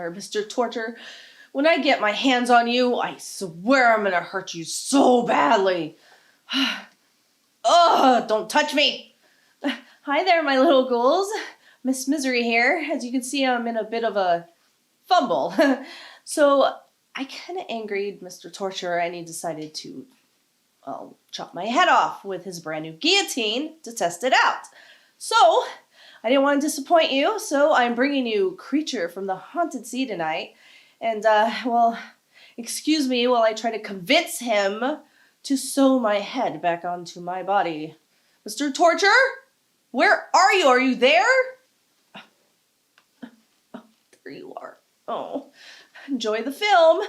swear, Mr. Torture, when I get my hands on you, I swear I'm gonna hurt you so badly. Ugh, don't touch me! Hi there, my little ghouls. Miss Misery here. As you can see, I'm in a bit of a fumble. So, I kinda angried Mr. Torture and he decided to chop my head off with his brand new guillotine to test it out. So, I didn't want to disappoint you, so I'm bringing you Creature from the Haunted Sea tonight. And, excuse me while I try to convince him to sew my head back onto my body. Mr. Torture? Where are you? Are you there? Oh, there you are. Oh, enjoy the film.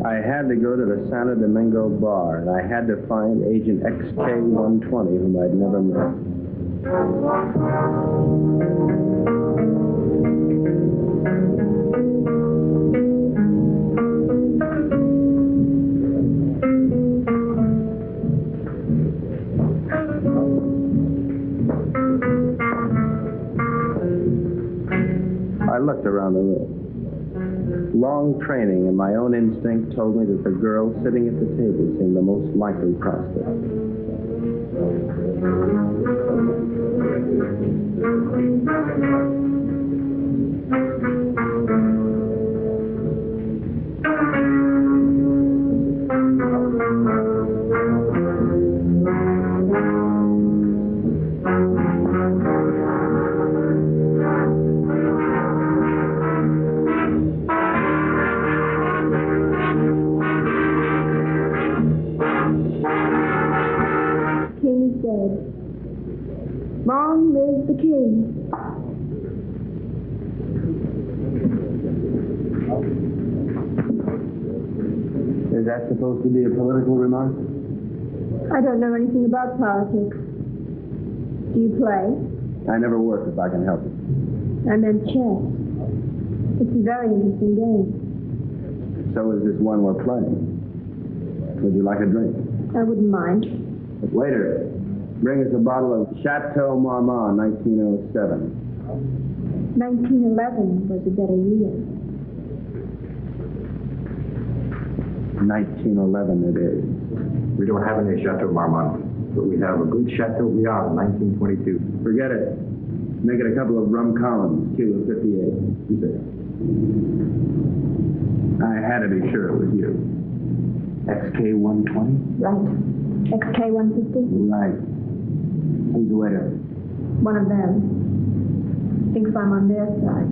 I had to go to the Santo Domingo bar, and I had to find Agent XK-120, whom I'd never met. I looked around the room. Long training and my own instinct told me that the girl sitting at the table seemed the most likely prospect. Long live the king. Is that supposed to be a political remark? I don't know anything about politics. Do you play? I never work if I can help it. I meant chess. It's a very interesting game. So is this one we're playing. Would you like a drink? I wouldn't mind. Waiter, bring us a bottle of Chateau Marmont 1907. 1911 was a better year. 1911 it is. We don't have any Chateau Marmont. but we have a good Chateau Briard in 1922. Forget it. Make it a couple of rum columns, Kilo 58. You say. I had to be sure it was you. XK-120? Right. XK-150? Right. Who's the waiter? One of them. Thinks I'm on their side.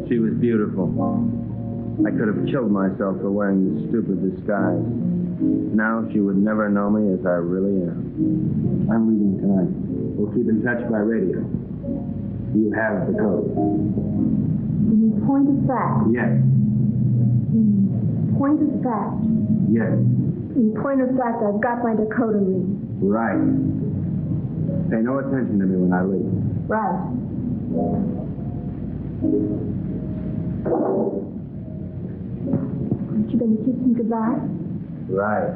She was beautiful. I could have killed myself for wearing this stupid disguise. Now she would never know me as I really am. I'm leaving tonight. We'll keep in touch by radio. You have the code. In point of fact. Yes. In point of fact. Yes. In point of fact, I've got my decoder ring. Right. Pay no attention to me when I leave. Right. Aren't you going to kiss me goodbye? Right.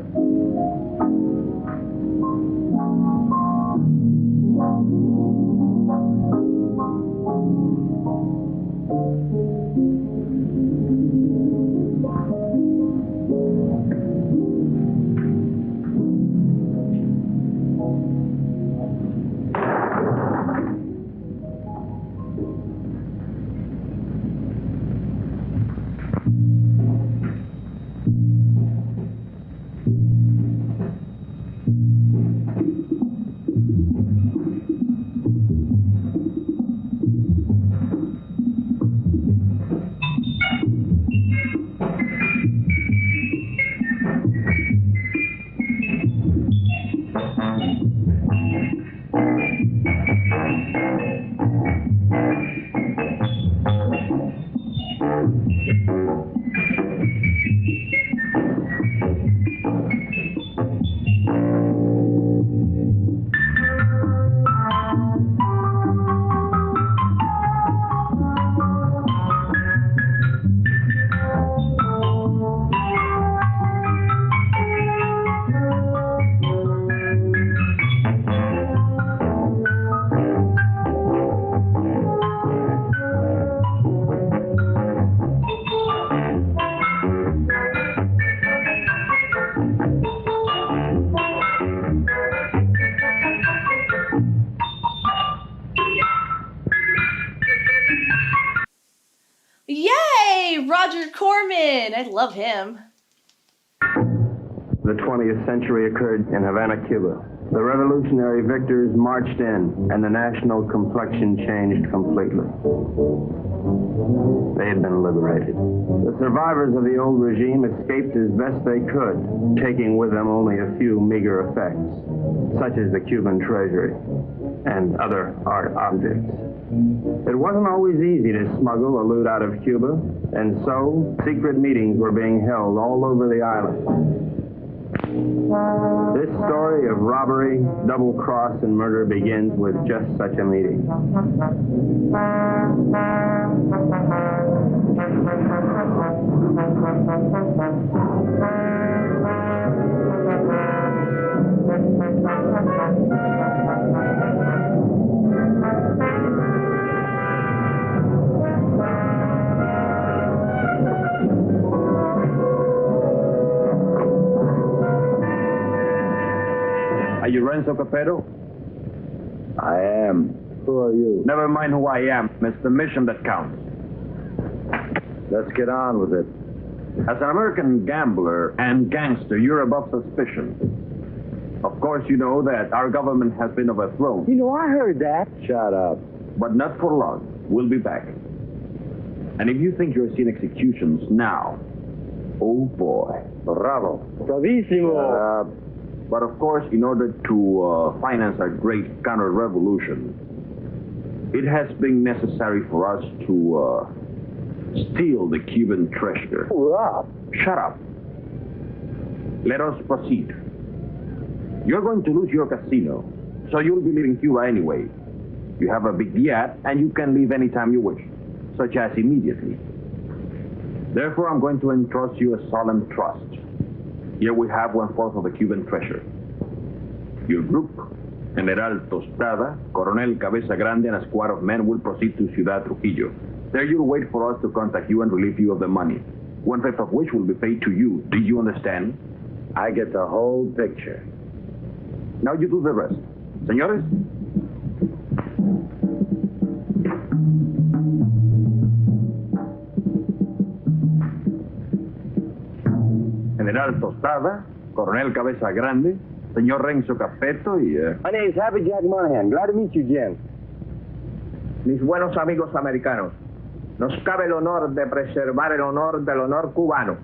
Yay! Roger Corman! I love him. The 20th century occurred in Havana, Cuba. The revolutionary victors marched in, and the national complexion changed completely. They had been liberated. The survivors of the old regime escaped as best they could, taking with them only a few meager effects, such as the Cuban treasury and other art objects. It wasn't always easy to smuggle or loot out of Cuba, and so secret meetings were being held all over the island. This story of robbery, double cross, and murder begins with just such a meeting. Are you Renzo Capetto? I am. Who are you? Never mind who I am. It's the mission that counts. Let's get on with it. As an American gambler and gangster, you're above suspicion. Of course, you know that our government has been overthrown. You know, I heard that. Shut up. But not for long. We'll be back. And if you think you're seeing executions now, oh boy. Bravo. Bravissimo. But of course, in order to finance our great counter-revolution, it has been necessary for us to steal the Cuban treasure. Rob. Shut up. Let us proceed. You're going to lose your casino, so you'll be leaving Cuba anyway. You have a big yacht, and you can leave anytime you wish, such as immediately. Therefore, I'm going to entrust you a solemn trust. Here we have 1/4 of the Cuban treasure. Your group, General Tostada, Coronel Cabeza Grande, and a squad of men will proceed to Ciudad Trujillo. There you'll wait for us to contact you and relieve you of the money. 1/5 of which will be paid to you. Do you understand? I get the whole picture. Now you do the rest. Señores? General Tostada, Coronel Cabeza Grande, señor Renzo Capeto y... My name is Happy Jack Monahan. Glad to meet you, Jim. Mis buenos amigos americanos, nos cabe el honor de preservar el honor del honor cubano.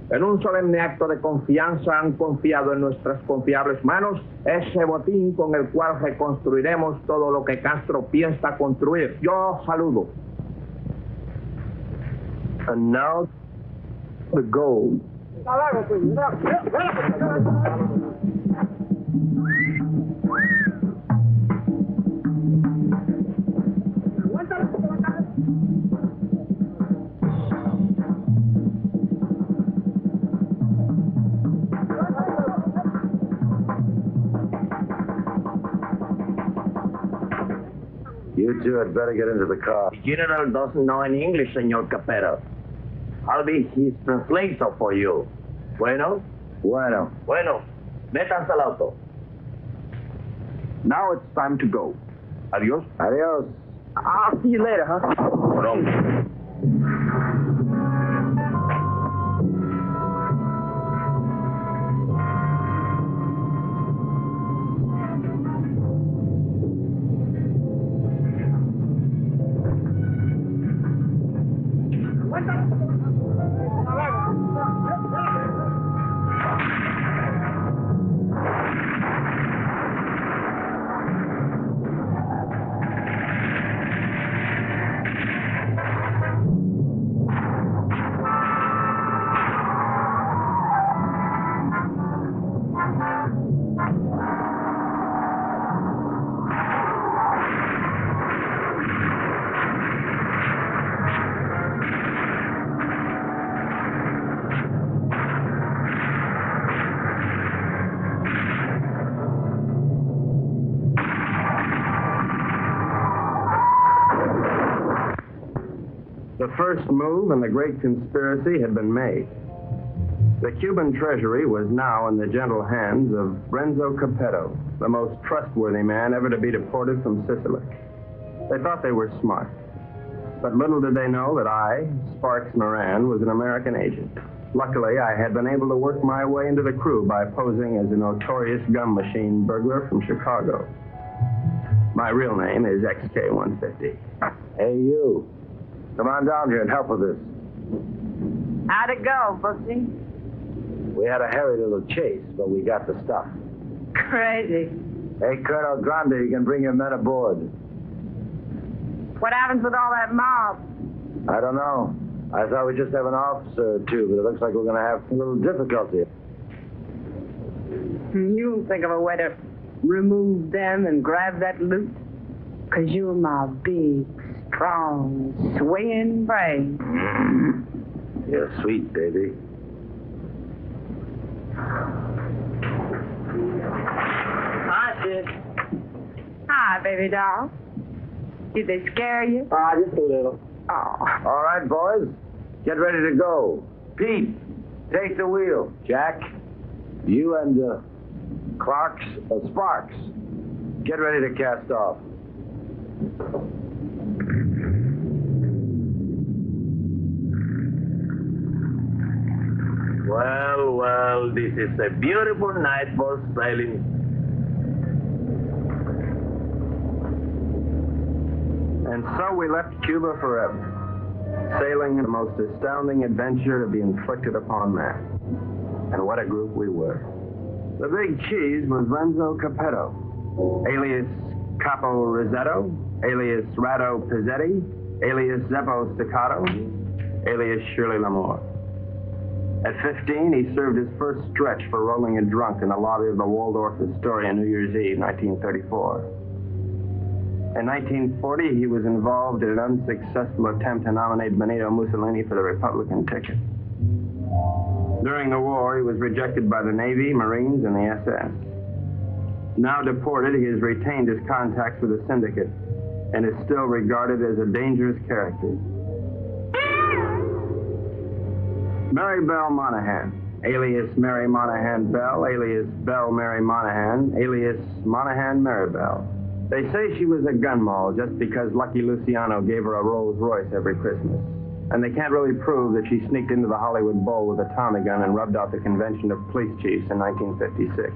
En un solemne acto de confianza han confiado en nuestras confiables manos ese botín con el cual reconstruiremos todo lo que Castro piensa construir. Yo saludo. And now, the gold. You two had better get into the car. The general doesn't know any English, Señor Capero. I'll be his translator for you. Bueno? Bueno. Bueno. Métanse al auto. Now it's time to go. Adios. Adios. I'll see you later, huh? Pronto. The first move in the great conspiracy had been made. The Cuban treasury was now in the gentle hands of Renzo Capetto, the most trustworthy man ever to be deported from Sicily. They thought they were smart, but little did they know that I, Sparks Moran, was an American agent. Luckily, I had been able to work my way into the crew by posing as a notorious gum machine burglar from Chicago. My real name is XK150. Hey, you. Come on down here and help with this. How'd it go, Bugsy? We had a hairy little chase, but we got the stuff. Crazy. Hey, Colonel Grande, you can bring your men aboard. What happens with all that mob? I don't know. I thought we'd just have an officer or two, but it looks like we're going to have a little difficulty. You'll think of a way to remove them and grab that loot? Because you're my big, strong, swinging brain. You're sweet, baby. Hi, sis. Hi, baby doll. Did they scare you? Just a little. Oh. All right, boys. Get ready to go. Pete, take the wheel. Jack, you and Sparks, get ready to cast off. Well, this is a beautiful night for sailing. And so we left Cuba forever, sailing the most astounding adventure to be inflicted upon man. And what a group we were. The big cheese was Renzo Capetto, alias Capo Rosetto, alias Rado Pizzetti, alias Zeppo Staccato, alias Shirley Lamore. At 15, he served his first stretch for rolling a drunk in the lobby of the Waldorf Astoria New Year's Eve, 1934. In 1940, he was involved in an unsuccessful attempt to nominate Benito Mussolini for the Republican ticket. During the war, he was rejected by the Navy, Marines, and the SS. Now deported, he has retained his contacts with the syndicate and is still regarded as a dangerous character. Mary Belle Monahan, alias Mary Monahan Bell, alias Belle Mary Monahan, alias Monahan Mary Bell. They say she was a gun moll just because Lucky Luciano gave her a Rolls Royce every Christmas. And they can't really prove that she sneaked into the Hollywood Bowl with a Tommy gun and rubbed out the convention of police chiefs in 1956.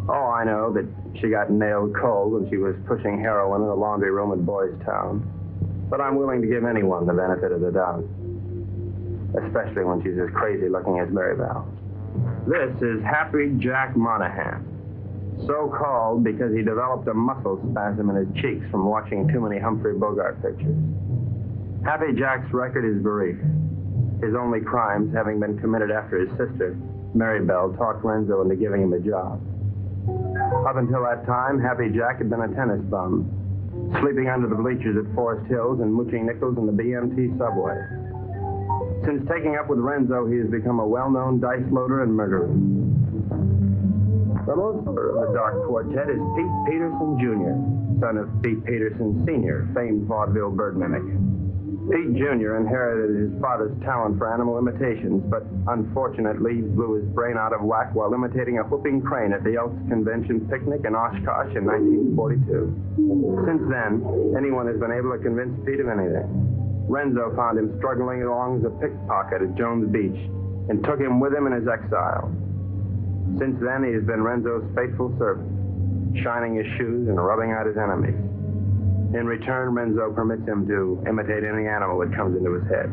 Oh, I know that she got nailed cold when she was pushing heroin in a laundry room in Boys Town. But I'm willing to give anyone the benefit of the doubt. Especially when she's as crazy looking as Mary Bell. This is Happy Jack Monahan. So called because he developed a muscle spasm in his cheeks from watching too many Humphrey Bogart pictures. Happy Jack's record is brief. His only crimes having been committed after his sister, Mary Bell, talked Renzo into giving him a job. Up until that time, Happy Jack had been a tennis bum, sleeping under the bleachers at Forest Hills and mooching nickels in the BMT subway. Since taking up with Renzo, he has become a well-known dice loader and murderer. The most member of the Dark Quartet is Pete Peterson, Jr., son of Pete Peterson, Sr., famed vaudeville bird mimic. Pete Jr. inherited his father's talent for animal imitations, but unfortunately blew his brain out of whack while imitating a whooping crane at the Elks Convention picnic in Oshkosh in 1942. Since then, anyone has been able to convince Pete of anything. Renzo found him struggling along as a pickpocket at Jones Beach and took him with him in his exile. Since then, he has been Renzo's faithful servant, shining his shoes and rubbing out his enemies. In return, Renzo permits him to imitate any animal that comes into his head.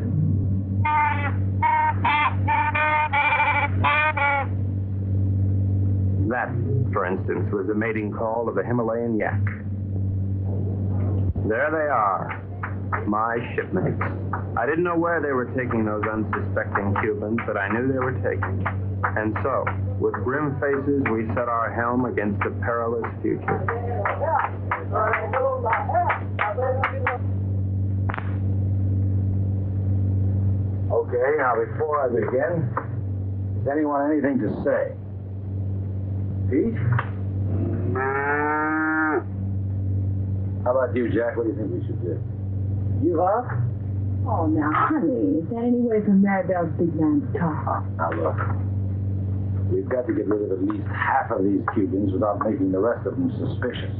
That, for instance, was the mating call of the Himalayan yak. There they are, my shipmates. I didn't know where they were taking those unsuspecting Cubans, but I knew they were taking. And so, with grim faces, we set our helm against the perilous future. Okay, now before I begin, does anyone anything to say? Pete? How about you, Jack? What do you think we should do? Give up? Oh, now, honey, is that any way for Maribel's big man to talk? Now, look. We've got to get rid of at least half of these Cubans without making the rest of them suspicious.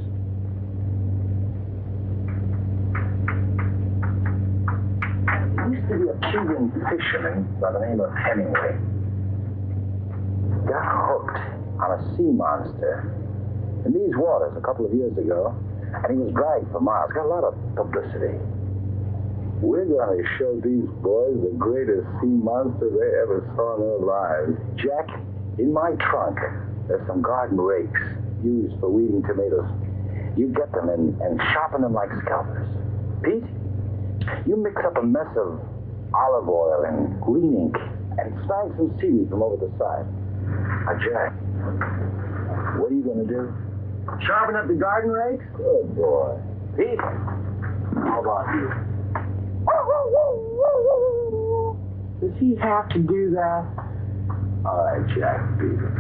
There used to be a Cuban fisherman by the name of Hemingway. Got hooked on a sea monster in these waters a couple of years ago, and he was dragged for miles. Got a lot of publicity. We're going to show these boys the greatest sea monster they ever saw in their lives. Jack, in my trunk, there's some garden rakes used for weeding tomatoes. You get them and sharpen them like scalpers. Pete, you mix up a mess of olive oil and green ink and snag some seaweed from over the side. Now, Jack, what are you going to do? Sharpen up the garden rakes? Good boy. Pete, how about you? Does he have to do that? All right, Jack, Peter.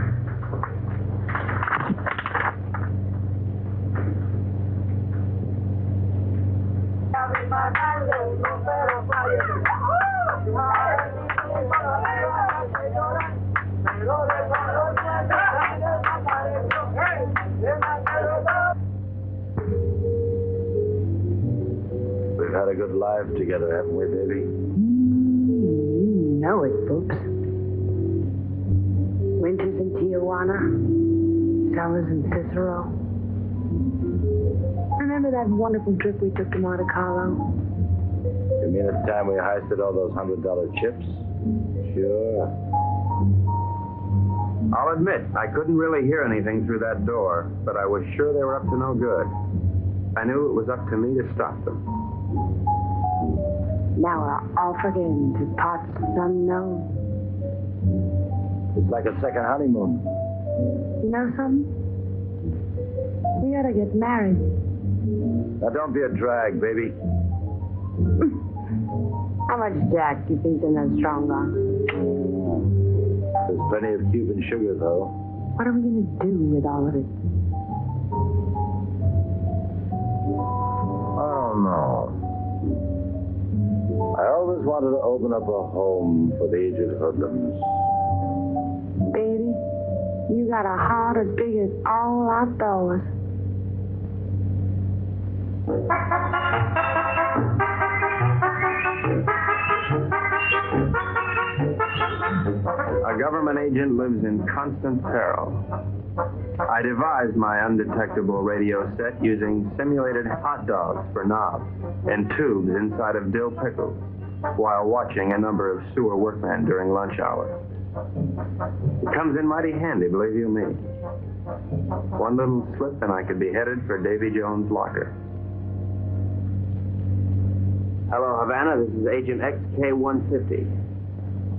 We've had a good life together, haven't we, baby? You know it, Boops. Winters in Tijuana, summers in Cicero. Remember that wonderful trip we took to Monte Carlo? You mean at the time we heisted all those $100 chips? Sure. I'll admit, I couldn't really hear anything through that door, but I was sure they were up to no good. I knew it was up to me to stop them. Now we're off again to parts unknown. It's like a second honeymoon. You know something? We gotta get married. Now, don't be a drag, baby. How much Jack do you think's in that strong box? There's plenty of Cuban sugar, though. What are we gonna do with all of it? Oh, no. I always wanted to open up a home for the aged hoodlums. Baby, you got a heart as big as all outdoors. A government agent lives in constant peril. I devised my undetectable radio set using simulated hot dogs for knobs and tubes inside of dill pickles while watching a number of sewer workmen during lunch hour. It comes in mighty handy, believe you me. One little slip and I could be headed for Davy Jones' locker. Hello, Havana. This is Agent XK-150.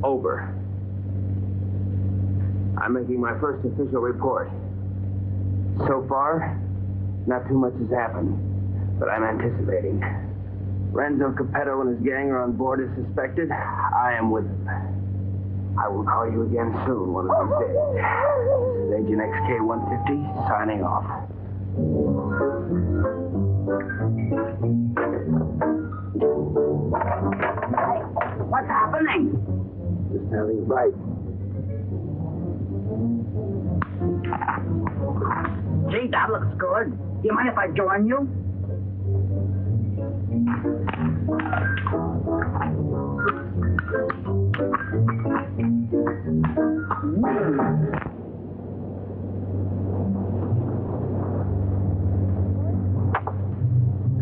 Over. I'm making my first official report. So far, not too much has happened, but I'm anticipating. Renzo Capetto and his gang are on board as suspected. I am with them. I will call you again soon, one of these days. This is Agent XK-150 signing off. Hey, what's happening? Just having a bite. Gee, that looks good. Do you mind if I join you?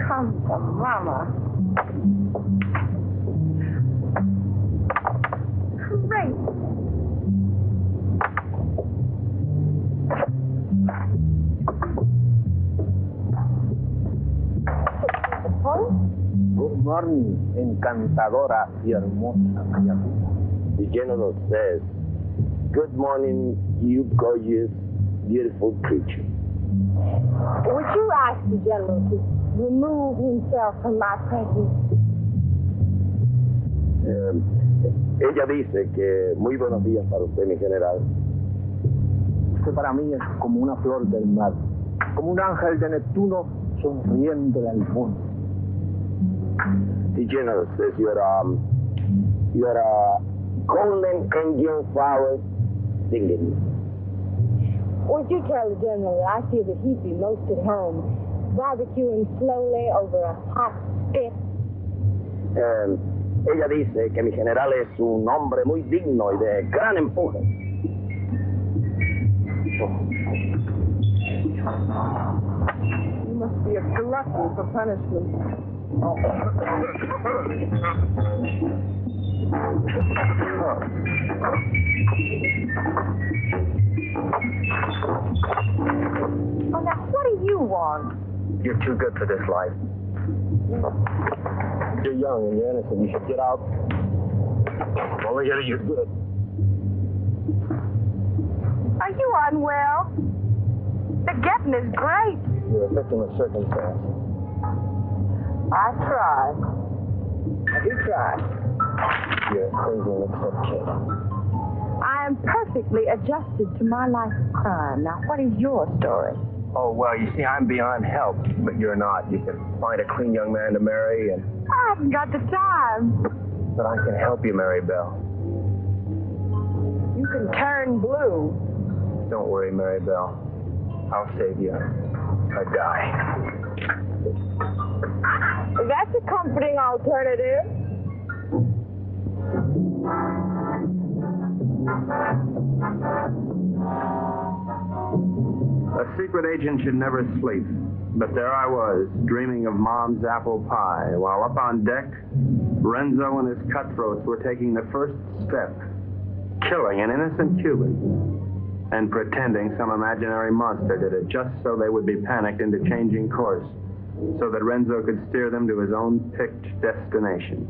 Come to mama. Great. Good morning, encantadora y hermosa criatura. The general says, "Good morning, you gorgeous, beautiful creature." Would you ask the general to remove himself from my presence? Ella dice que muy buenos días para usted, mi general. Usted para mí es como una flor del mar, como un ángel de Neptuno sonriéndole al mundo. The general says you're a golden angel flower singing. Would you tell the general that I feel that he'd be most at home, barbecuing slowly over a hot spit? Ella dice que mi general es un hombre muy digno y de gran empuje. You must be a glutton for punishment. Oh, now, what do you want? You're too good for this life. You're young and you're innocent. You should get out. Only get you're good. Are you unwell? The getting is great. You're a victim of circumstance. I tried. Have you tried? You're a crazy and upset kid. I am perfectly adjusted to my life of crime. Now, what is your story? Oh, well, you see, I'm beyond help, but you're not. You can find a clean young man to marry, and I haven't got the time. but I can help you, Mary Bell. You can turn blue. Don't worry, Mary Bell. I'll save you a die. That's a comforting alternative. A secret agent should never sleep, but there I was, dreaming of Mom's apple pie, while up on deck, Renzo and his cutthroats were taking the first step, killing an innocent Cuban, and pretending some imaginary monster did it just so they would be panicked into changing course, so that Renzo could steer them to his own picked destination.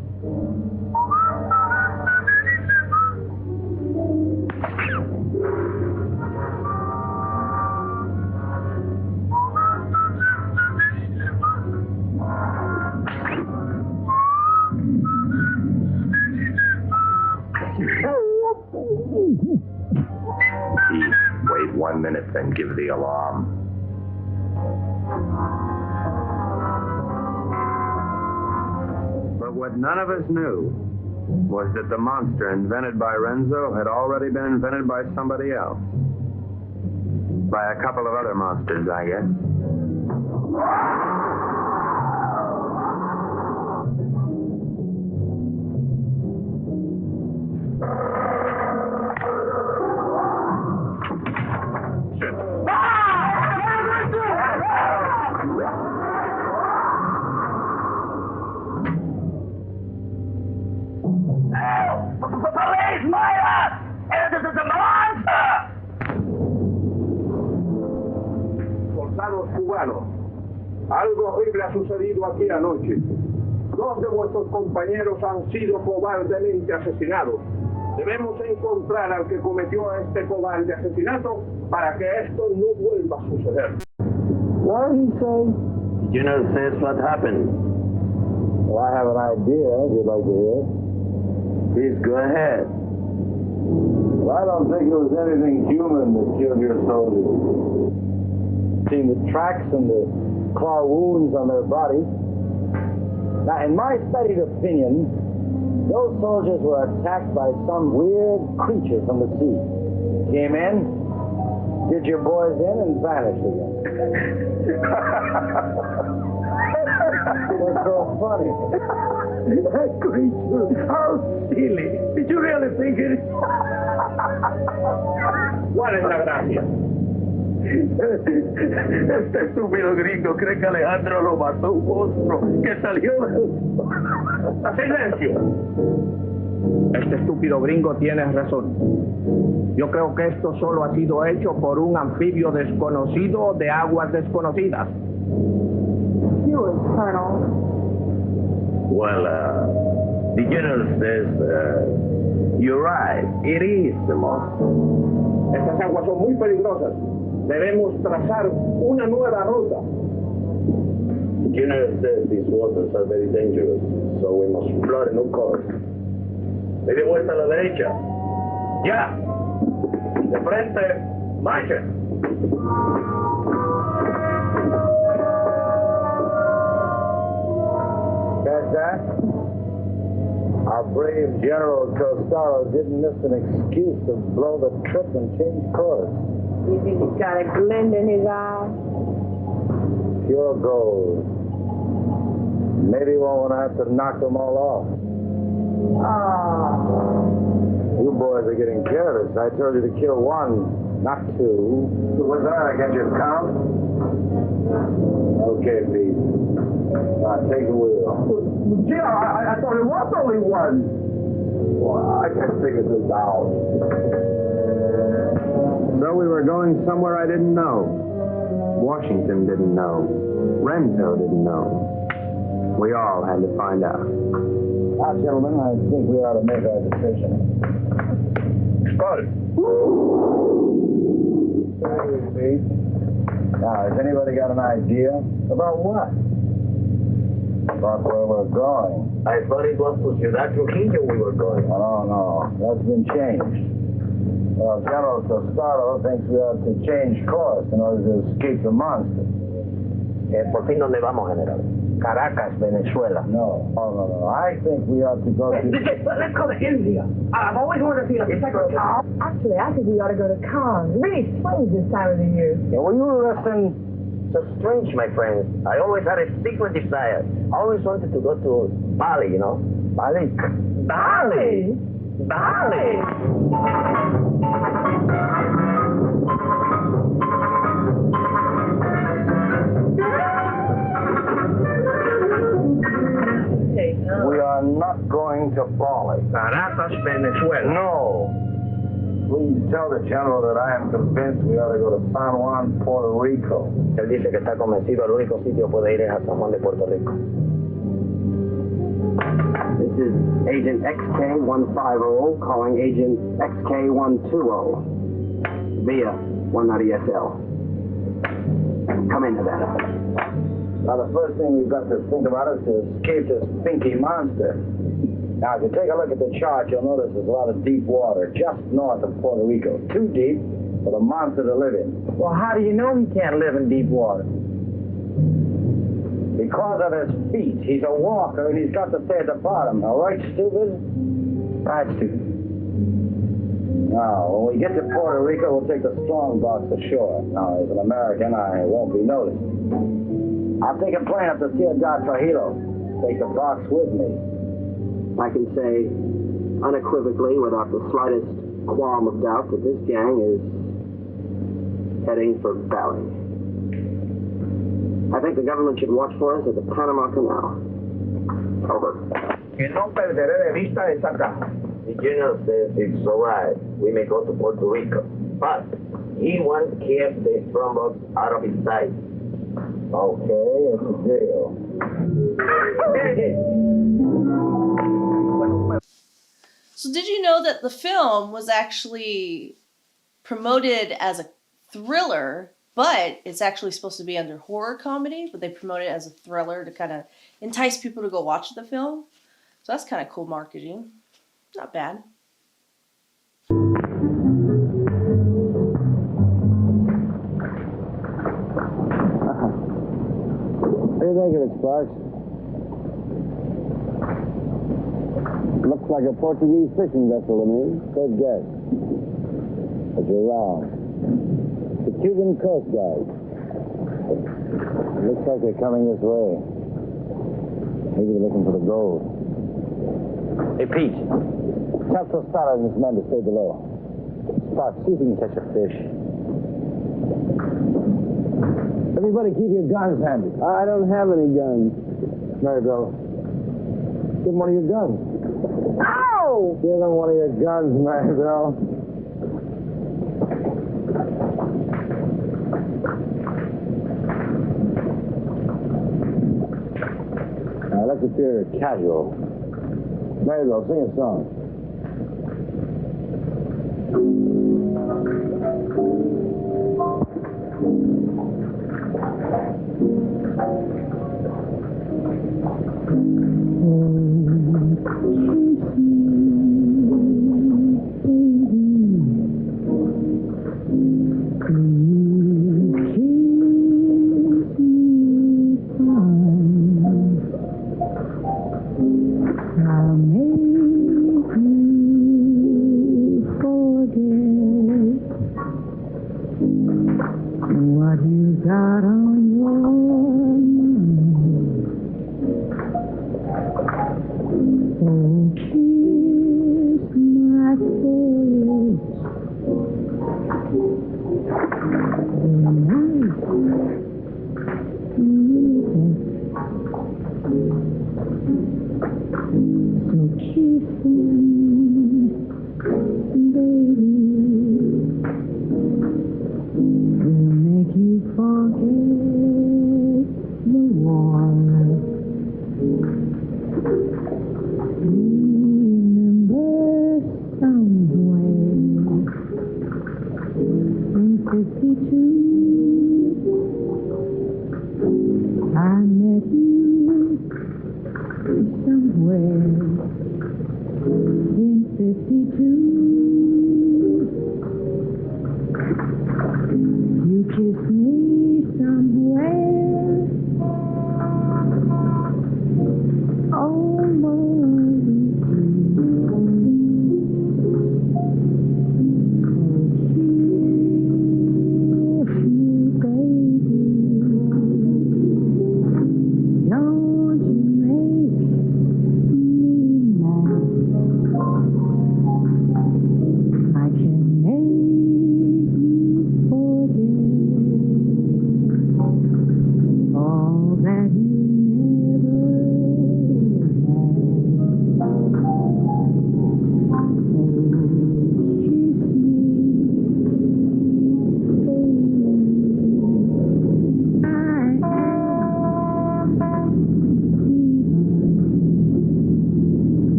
Wait 1 minute, then give the alarm. But But what none of us knew was that the monster invented by Renzo had already been invented by somebody else. By a couple of other monsters, I guess. Soldados cubanos, algo horrible ha sucedido aquí anoche. 2 de vuestros compañeros han sido cobardemente asesinados. Debemos encontrar al que cometió este cobarde asesinato para que esto no vuelva a suceder. What did he say? You know, sis, what happened? Well, I have an idea, if you'd like to hear. Please go ahead. Well, I don't think it was anything human that killed your soldiers. Seen the tracks and the claw wounds on their bodies. Now, in my studied opinion, those soldiers were attacked by some weird creature from the sea. Came in, did your boys in, and vanished again. What's so funny? That creature, how silly. Did you really think it? ¿Cuál es la gracia? Este estúpido gringo cree que Alejandro lo mató un monstruo que salió de... ¡Silencio! Este estúpido gringo tiene razón. Yo creo que esto solo ha sido hecho por un anfibio desconocido de aguas desconocidas. You infernal. Well, the general says, you're right. It is the monster. Estas aguas son muy peligrosas. Debemos trazar una nueva ruta. The general says these waters are very dangerous, so we must plot a new course. Le dé vuelta a la derecha. ¡Ya! De frente, marcha. Catch that? Our brave General Costello didn't miss an excuse to blow the trip and change course. You think he's got a glint in his eye? Pure gold. Maybe we won't have to knock them all off. Oh. You boys are getting careless. I told you to kill 1, not 2. What's that? I got your count? Okay, Pete. Now, take the wheel. Yeah, I thought it was only 1. Well, I can figure this out. So we were going somewhere I didn't know. Washington didn't know. Renzo didn't know. We all had to find out. Now, gentlemen, I think we ought to make our decision. Spotted. Thank you, Pete. Now, has anybody got an idea? About what? About where we're going. I thought it was to Ciudad Trujillo we were going. Oh, no. That's been changed. Well, General Costello thinks we ought to change course in order to escape the monster. ¿Por fin dónde vamos, general? Caracas, Venezuela. No. I think we ought to go to... Let's go to India. I've always wanted to see a secretary. Actually, I think we ought to go to Cannes. Really swings this time of the year. Yeah, will you listen? So strange, my friend. I always had a secret desire. I always wanted to go to Bali, you know? Bali? Bali! Bali! We are not going to Bali. Caracas, Venezuela. No. Please tell the General that I am convinced we ought to go to San Juan, Puerto Rico. Él dice que está convencido, el único sitio puede ir es a San Juan de Puerto Rico. This is Agent XK150 calling Agent XK120 via 190 SL. Come in, Nevada. Now, the first thing we've got to think about is to escape this stinky monster. Now, if you take a look at the chart, you'll notice there's a lot of deep water just north of Puerto Rico. Too deep for the monster to live in. Well, how do you know he can't live in deep water? Because of his feet. He's a walker, and he's got to stay at the bottom. All right, stupid? Right, stupid. Now, when we get to Puerto Rico, we'll take the strong box ashore. Now, as an American, I won't be noticed. I'll take a plane up to Ciudad Trujillo. Take the box with me. I can say unequivocally, without the slightest qualm of doubt, that this gang is heading for Bali. I think the government should watch for us at the Panama Canal. Over. Que no perderé de vista esa caja. The general says it's all right. We may go to Puerto Rico. But he wants to keep the strongbox out of his sight. Okay, it's a deal. So did you know that the film was actually promoted as a thriller, but it's actually supposed to be under horror comedy, but they promote it as a thriller to kind of entice people to go watch the film. So that's kind of cool marketing. Not bad. What do you think of it, Sparks? Looks like a Portuguese fishing vessel to me. Good guess. But you're wrong. The Cuban Coast Guard. Looks like they're coming this way. Maybe they're looking for the gold. Hey, Pete. Tell Tostada and his men to stay below. Sparks, see if you can catch a fish. Everybody keep your guns handy. I don't have any guns. Maribel, give him one of your guns. Ow! Give him one of your guns, Maribel. Now, let's appear casual. Maribel, sing a song.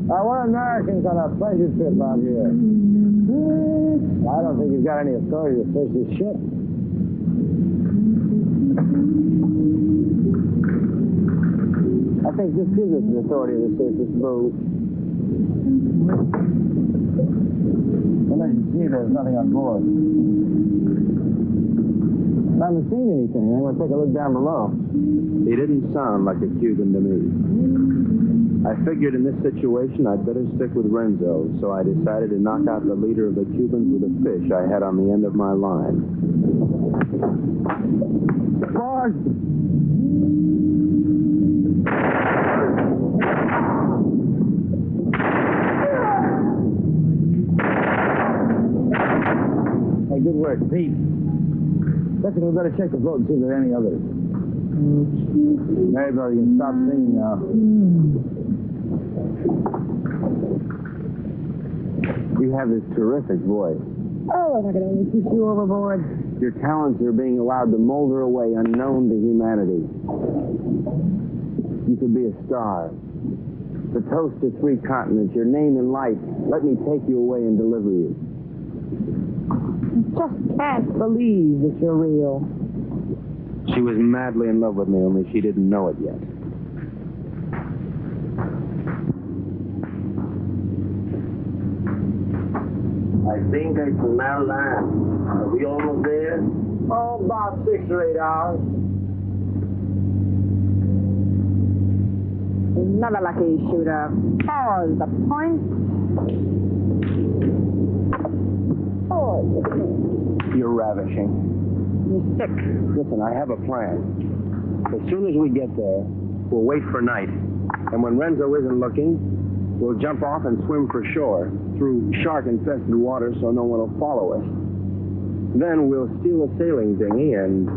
We're Americans on a pleasure trip out here. I don't think you've got any authority to fish this ship. I think this gives us the authority to search this boat. Well, as you see, there's nothing on board. I haven't seen anything. I'm going to take a look down below. He didn't sound like a Cuban to me. I figured in this situation I'd better stick with Renzo, so I decided to knock out the leader of the Cubans with a fish I had on the end of my line. Board! Hey, good work, Pete. Listen, we better check the boat and see if there are any others. Maribel, you can stop singing now. You have this terrific voice. Oh, if I could only push you overboard. Your talents are being allowed to molder away unknown to humanity. You could be a star. The toast of 3 continents, your name in light. Let me take you away and deliver you. Just can't believe that you're real. She was madly in love with me, only she didn't know it yet. I think I smell land. Are we almost there? Oh, about 6 or 8 hours. Another lucky shooter. Pause the point. Pause the point. You're ravishing. You're sick. Listen, I have a plan. As soon as we get there, we'll wait for night. And when Renzo isn't looking, we'll jump off and swim for shore through shark-infested water so no one will follow us. Then we'll steal a sailing dinghy and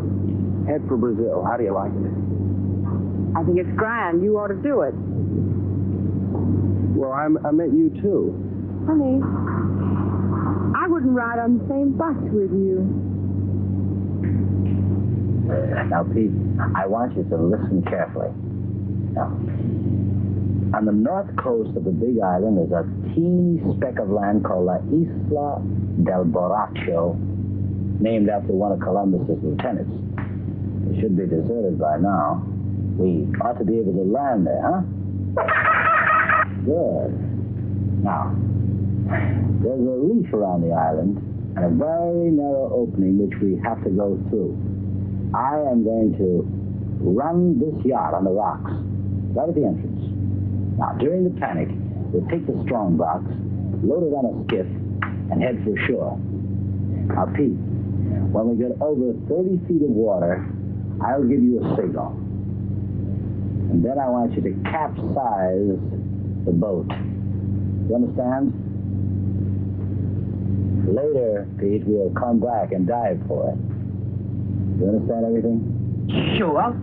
head for Brazil. How do you like it? I think it's grand. You ought to do it. Well, I meant you too. Honey, I wouldn't ride on the same bus with you. Now, Pete, I want you to listen carefully. Now, on the north coast of the Big Island is a teeny speck of land called La Isla del Borracho, named after one of Columbus's lieutenants. It should be deserted by now. We ought to be able to land there, huh? Good. Now, there's a reef around the island and a very narrow opening which we have to go through. I am going to run this yacht on the rocks, right at the entrance. Now, during the panic, we'll take the strong box, load it on a skiff, and head for shore. Now, Pete, when we get over 30 feet of water, I'll give you a signal. And then I want you to capsize the boat. You understand? Later, Pete, we'll come back and dive for it. You understand everything? Sure.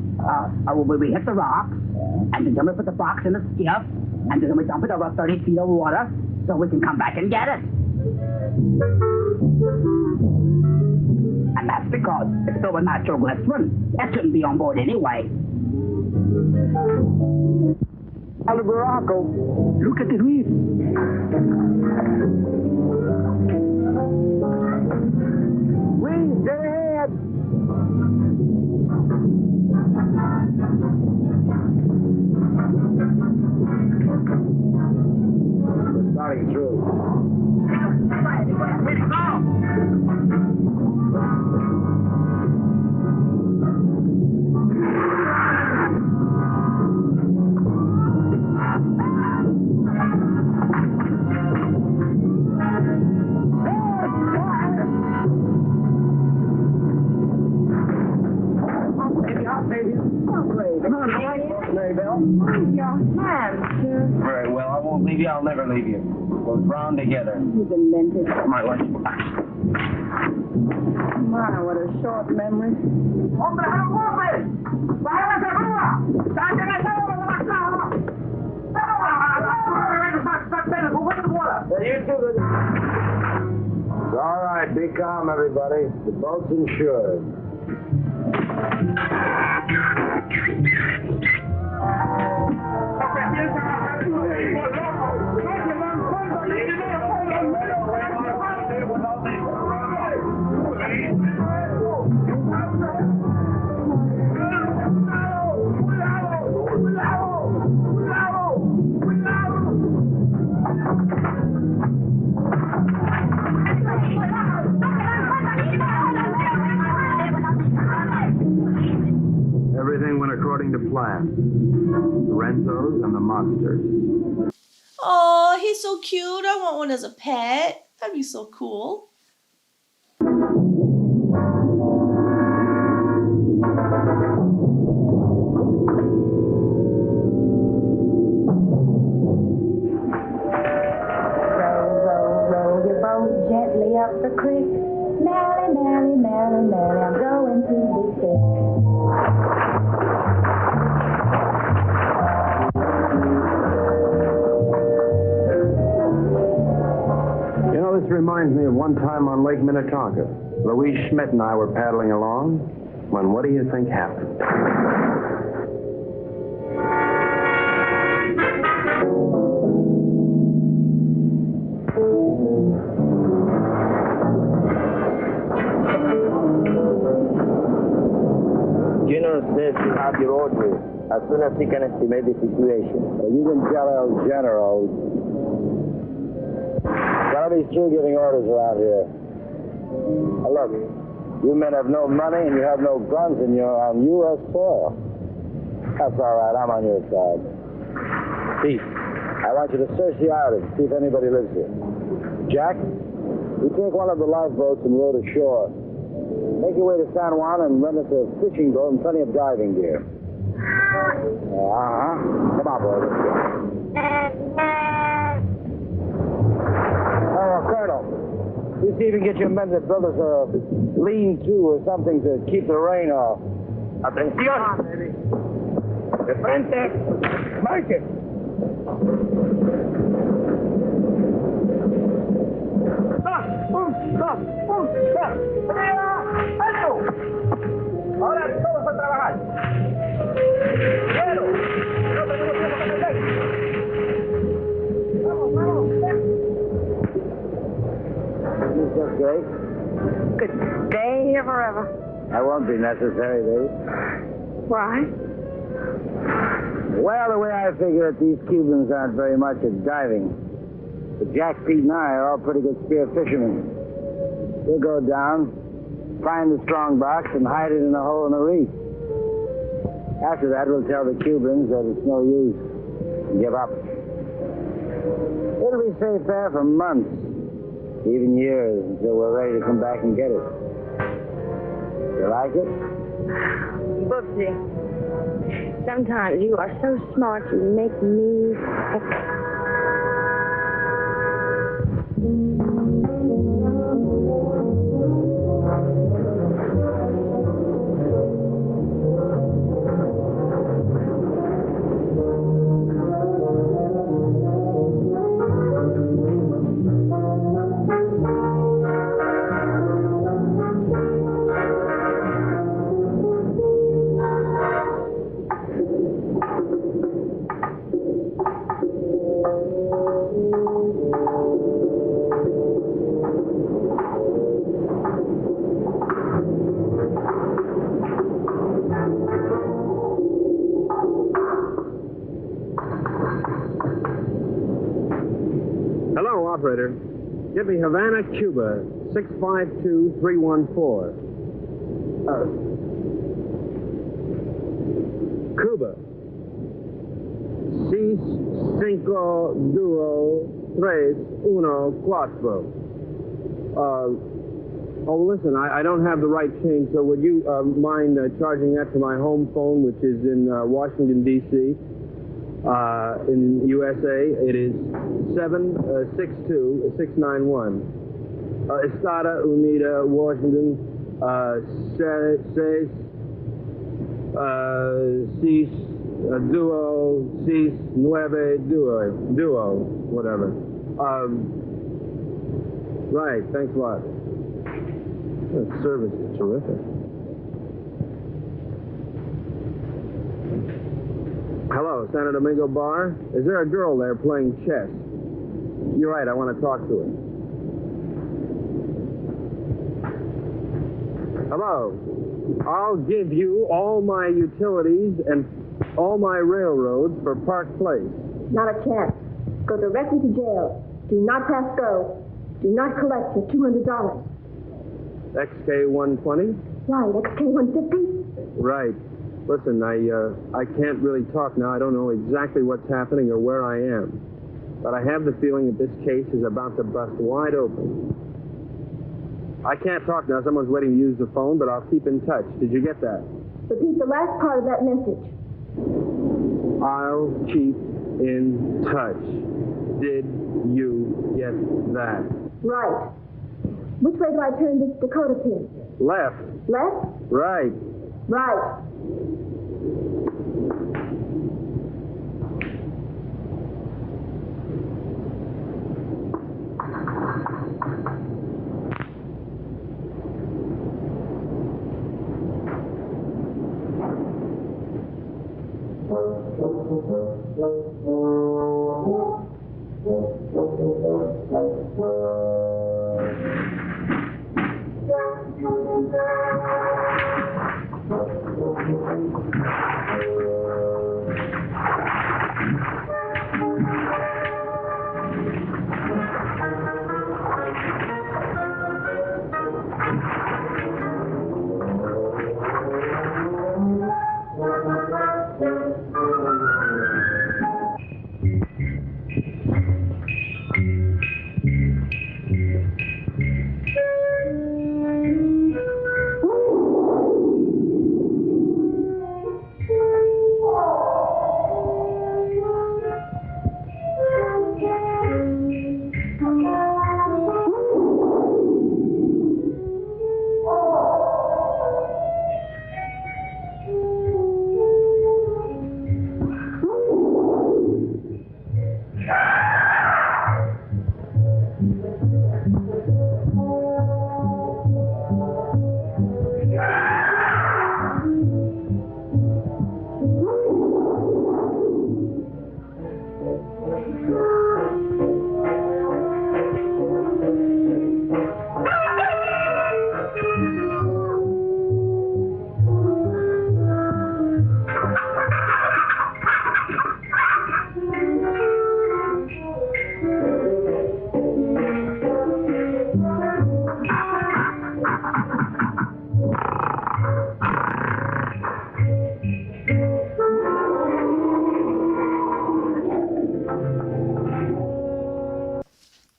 We hit the rocks, and then we put the box in the skiff, and then we dump it over 30 feet of water so we can come back and get it. And that's because it's still a natural glycerin. That shouldn't be on board anyway. Out Morocco. Look at the reef. Please, get ahead. We're starting through. Very well, I won't leave you. I'll never leave you. We'll drown together. You demented. My lunchbox. My, what a short memory. It's all right. Be calm, everybody. The boat's insured. to plan. The Renzos and the monsters. Oh, he's so cute. I want one as a pet. That'd be so cool. Row your boat gently up the creek. Merrily, merrily, merrily, merrily, I'm going to be sick. You know, this reminds me of one time on Lake Minnetonka. Louise Schmidt and I were paddling along when what do you think happened? General says you have your orders as soon as he can estimate the situation. Well, you can tell El General. Gotta be through giving orders around here. Now look, you men have no money and you have no guns and you're on U.S. soil. That's all right, I'm on your side. Pete, I want you to search the island, see if anybody lives here. Jack, you take one of the lifeboats and row to shore. Make your way to San Juan and rent us a fishing boat and plenty of diving gear. Come on, boy. Let's go. Oh, Colonel, you see if you can get your men to build us a lean-to or something to keep the rain off. Atención! De frente! Marchen! Ahora todos a trabajar. Pero, no tenemos tiempo que perder. Vamos, vamos. This is just great. Could stay here forever. That won't be necessary, baby. Why? Well, the way I figure it, these Cubans aren't very much at diving. But Jack, Pete, and I are all pretty good spear fishermen. We'll go down, find the strong box, and hide it in a hole in the reef. After that, we'll tell the Cubans that it's no use. Give up. It'll be safe there for months, even years, until we're ready to come back and get it. You like it? Booksy, sometimes you are so smart you make me sick. Hello, operator. Give me Havana, Cuba, 652314. Cuba. 6, 5, 2, 3, 1, 4. Oh, listen, I don't have the right change, so would you mind charging that to my home phone, which is in Washington, D.C., in USA? It is 762-691. Estada Unida, Washington, 6, duo, 6, 9, duo, whatever. Right, thanks a lot. The service is terrific. Hello, San Domingo Bar. Is there a girl there playing chess? You're right, I want to talk to her. Hello. I'll give you all my utilities and all my railroads for Park Place. Not a chance. Go directly to jail. Do not pass go. Do not collect your $200. XK 120? Right, XK 150. Right. Listen, I can't really talk now. I don't know exactly what's happening or where I am. But I have the feeling that this case is about to bust wide open. I can't talk now. Someone's waiting to use the phone, but I'll keep in touch. Did you get that? Repeat the last part of that message. I'll keep in touch. Did you get that? Right. Which way do I turn this Dakota pin? Left. Left? Right. Right.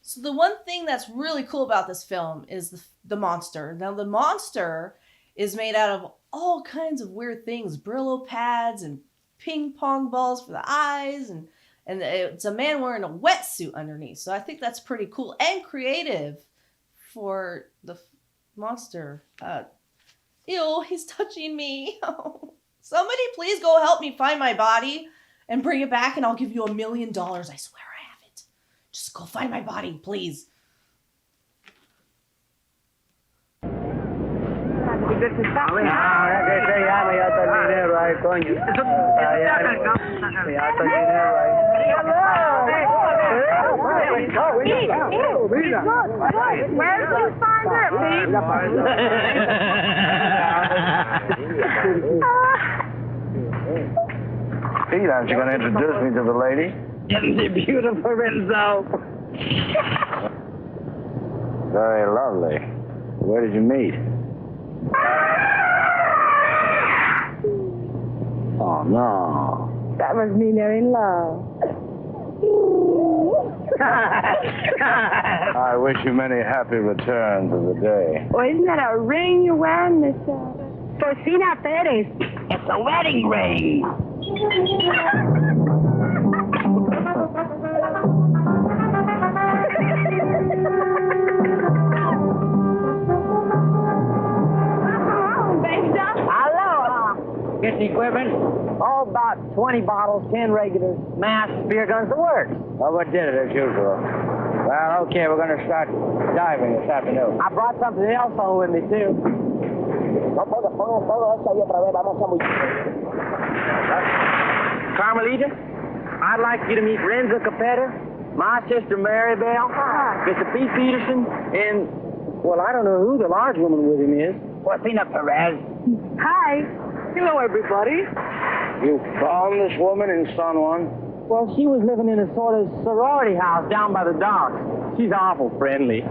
So the one thing that's really cool about this film is the monster. Now the monster is made out of all kinds of weird things, Brillo pads and ping pong balls for the eyes, and it's a man wearing a wetsuit underneath. So I think that's pretty cool and creative for the monster. Ew, he's touching me. Somebody please go help me find my body and bring it back, and I'll give you $1 million. I swear I have it. Just go find my body, please. Pete, aren't you going to introduce me to the lady? Isn't she beautiful, Renzo? Very lovely. Where did you meet? Oh, no. That must mean they're in love. I wish you many happy returns of the day. Well, isn't that a ring you're wearing, Miss Porcina Perez? It's a wedding ring. Get the equipment? Oh, about 20 bottles, 10 regulars, mass, beer guns, the works. Well, what did it as usual? Well, okay, we're going to start diving this afternoon. I brought something else home with me, too. Carmelita, I'd like you to meet Renzo Capetta, my sister Maribel, Mr. Pete Peterson, and, well, I don't know who the large woman with him is. Porcina Perez. Hi. Hello, everybody. You found this woman in San Juan? Well, she was living in a sort of sorority house down by the docks. She's awful friendly.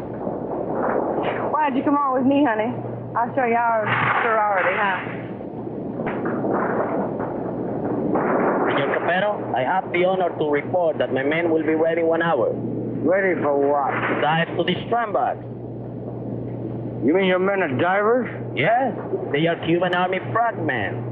Why'd you come on with me, honey? I'll show you our sorority house. Mr. Capetto, I have the honor to report that my men will be ready 1 hour. Ready for what? Dive to the strandbox. You mean your men are divers? Yes, they are Cuban Army frogmen.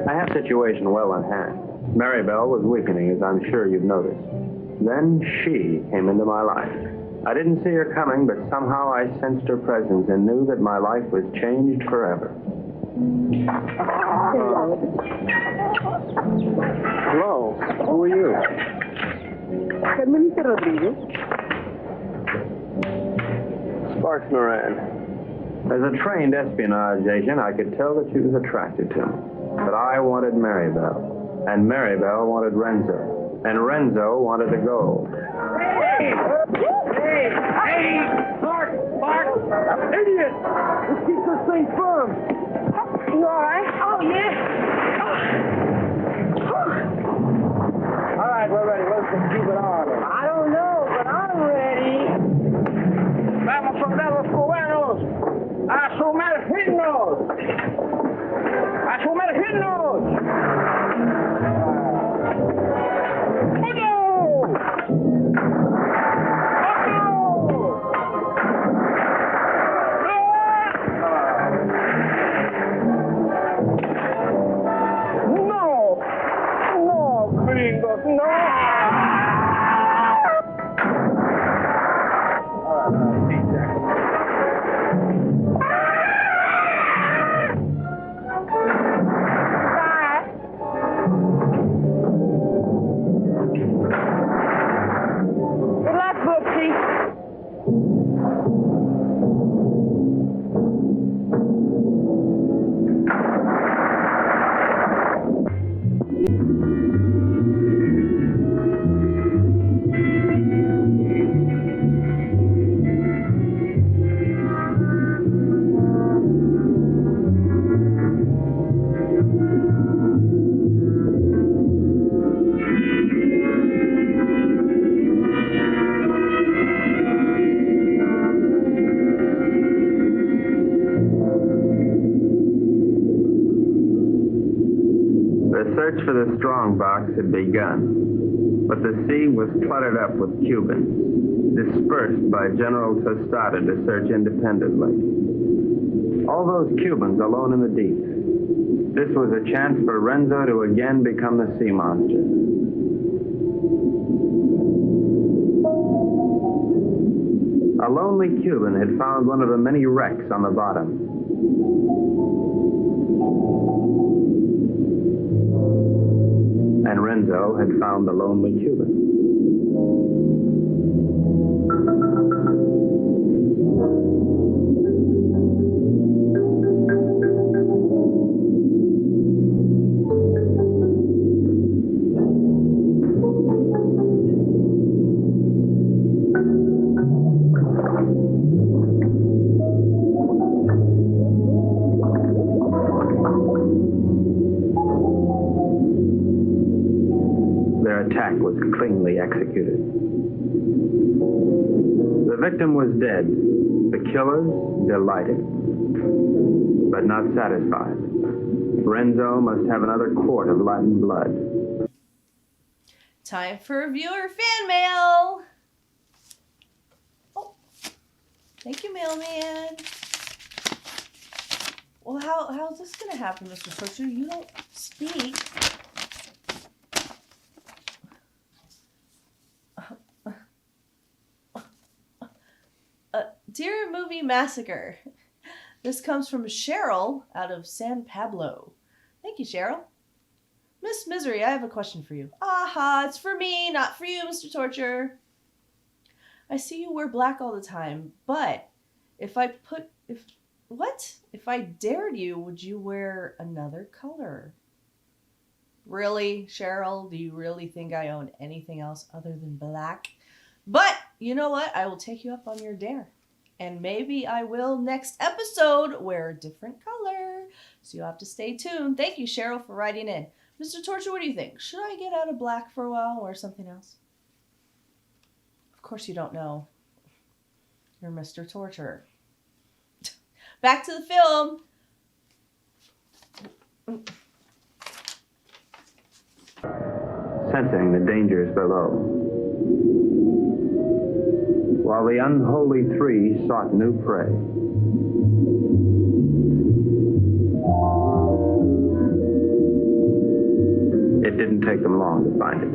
I have the situation well in hand. Maribel was weakening, as I'm sure you've noticed. Then she came into my life. I didn't see her coming, but somehow I sensed her presence and knew that my life was changed forever. Hello. Who are you? Carmelita Rodriguez. Sparks Moran. As a trained espionage agent, I could tell that she was attracted to me. But I wanted Maribel, and Maribel wanted Renzo, and Renzo wanted the gold. Hey! Mark! Idiot! Let's keep this thing firm. You all right? Oh, yeah. All right, we're ready. Let's just keep it on. I don't know, but I'm ready. Vamos, soldados cubanos, a sumergirnos. ¡A sumergirnos! search for the strongbox had begun, but the sea was cluttered up with Cubans, dispersed by General Tostada to search independently. All those Cubans alone in the deep. This was a chance for Renzo to again become the sea monster. A lonely Cuban had found one of the many wrecks on the bottom. And Renzo had found the lonely Cuban. Attack was cleanly executed. The victim was dead. The killers delighted, but not satisfied. Renzo must have another quart of Latin blood. Time for viewer fan mail. Oh, thank you, mailman. Well, how's this gonna happen, Mr. Torture? You don't speak. Dear Movie Massacre, this comes from Cheryl out of San Pablo. Thank you, Cheryl. Miss Misery, I have a question for you. Aha, it's for me, not for you, Mr. Torture. I see you wear black all the time, but if I dared you, would you wear another color? Really, Cheryl? Do you really think I own anything else other than black? But you know what? I will take you up on your dare. And maybe I will next episode wear a different color. So you'll have to stay tuned. Thank you, Cheryl, for writing in. Mr. Torture, what do you think? Should I get out of black for a while and wear something else? Of course you don't know. You're Mr. Torture. Back to the film. Sensing the dangers below, while the unholy three sought new prey. It didn't take them long to find it.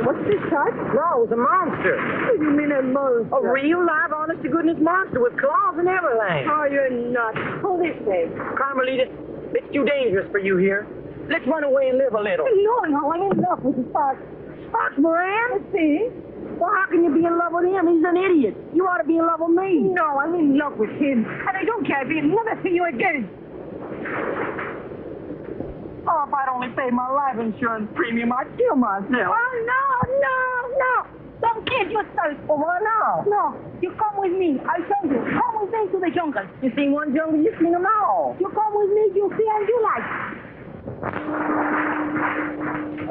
What's this, Tut? No, it was a monster. What do you mean a monster? A real, live, honest-to-goodness monster with claws and everything. Oh, you're nuts. Hold this thing. Carmelita, it's too dangerous for you here. Let's run away and live a little. No, I'm in love with the Sparks. Sparks Moran? Let's see. Well, how can you be in love with him? He's an idiot. You ought to be in love with me. No, I'm in love with him. And I don't care if he'll never see you again. Oh, if I'd only paid my life insurance premium, I'd kill myself. Oh, no. Don't kill yourself. Well, why not? No, you come with me. I'll show you. Come with me to the jungle. You seen one jungle, you seen them all. You come with me, you see and you like.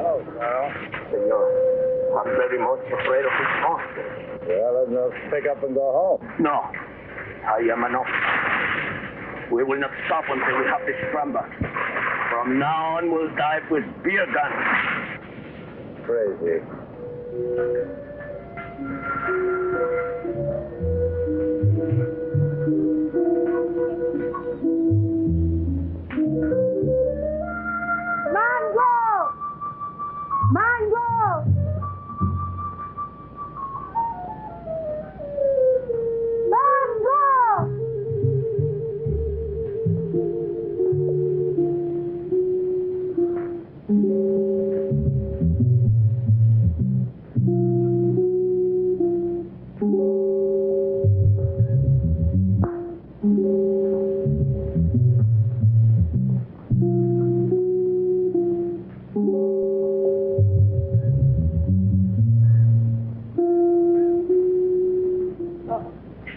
Oh, well, senor. I'm very much afraid of this monster. Well, let's pick up and go home. No, I am an officer. We will not stop until we have this scramble. From now on, we'll dive with beer guns. Crazy. Mango!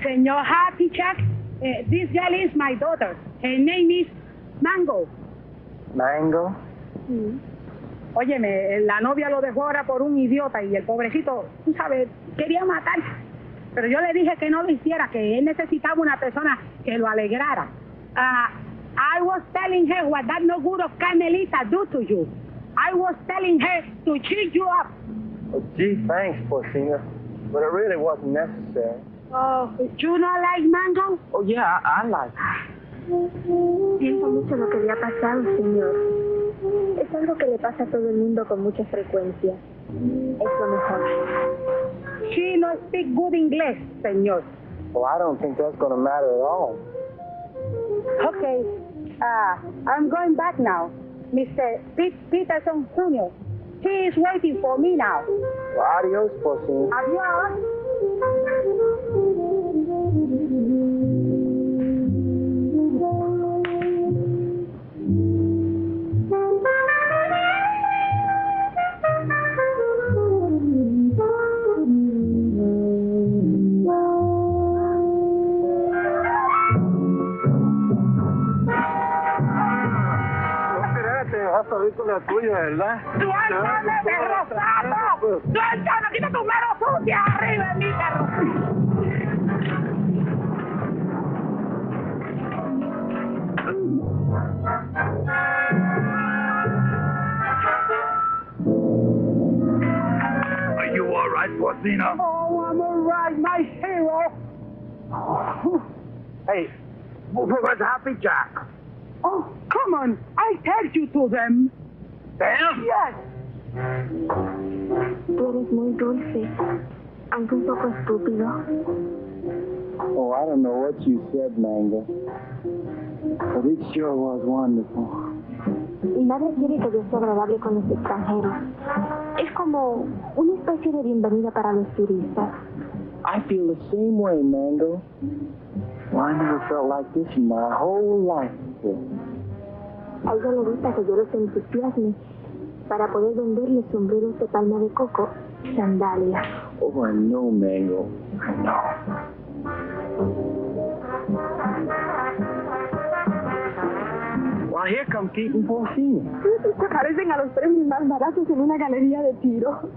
Senor Happy Chuck, this girl is my daughter. Her name is Mango. Mango? Óyeme, la novia lo dejó ahora por un idiota y el pobrecito, tú sabes, quería matar. Pero yo le dije que no lo hiciera, que él necesitaba una persona que lo alegrara. I was telling her what that no good of Carmelita do to you. I was telling her to cheer you up. Oh, gee, thanks, Porcina. But it really wasn't necessary. Oh, you not like Mango? Oh, yeah, I like it. Siento mucho lo que le ha pasado, señor. Es algo que le pasa a todo el mundo con mucha frecuencia. Es lo mejor. She no speak good English, señor. Well, I don't think that's going to matter at all. Okay, I'm going back now. Mr. Peterson Jr. He is waiting for me now. Well, adios, Porcina. Adios. Vas a ver con la tuya, ¿verdad? ¡Suéltame, perro sapo! ¡Suéltame! ¡Quita tu mano sucia arriba de mí, perro! Are you all right, Porcina? Oh, I'm all right, my hero. Hey, where's Happy Jack? Oh, come on. I tell you to them. Them? Yes. Tú eres muy dulce, aunque un poco estúpido. Oh, I don't know what you said, Mango. But it sure was wonderful. Mi madre quiere que yo sea agradable con los extranjeros. Es como una especie de bienvenida para los turistas. I feel the same way, Mango. Well, I never felt like this in my whole life before. A ella le gusta que yo los entusiasme para poder venderle sombreros de palma de coco y sandalias. Oh, I know, Mango. I know. here comes Keaton Porcini. Se parecen a los premios más baratos en una galería de tiro.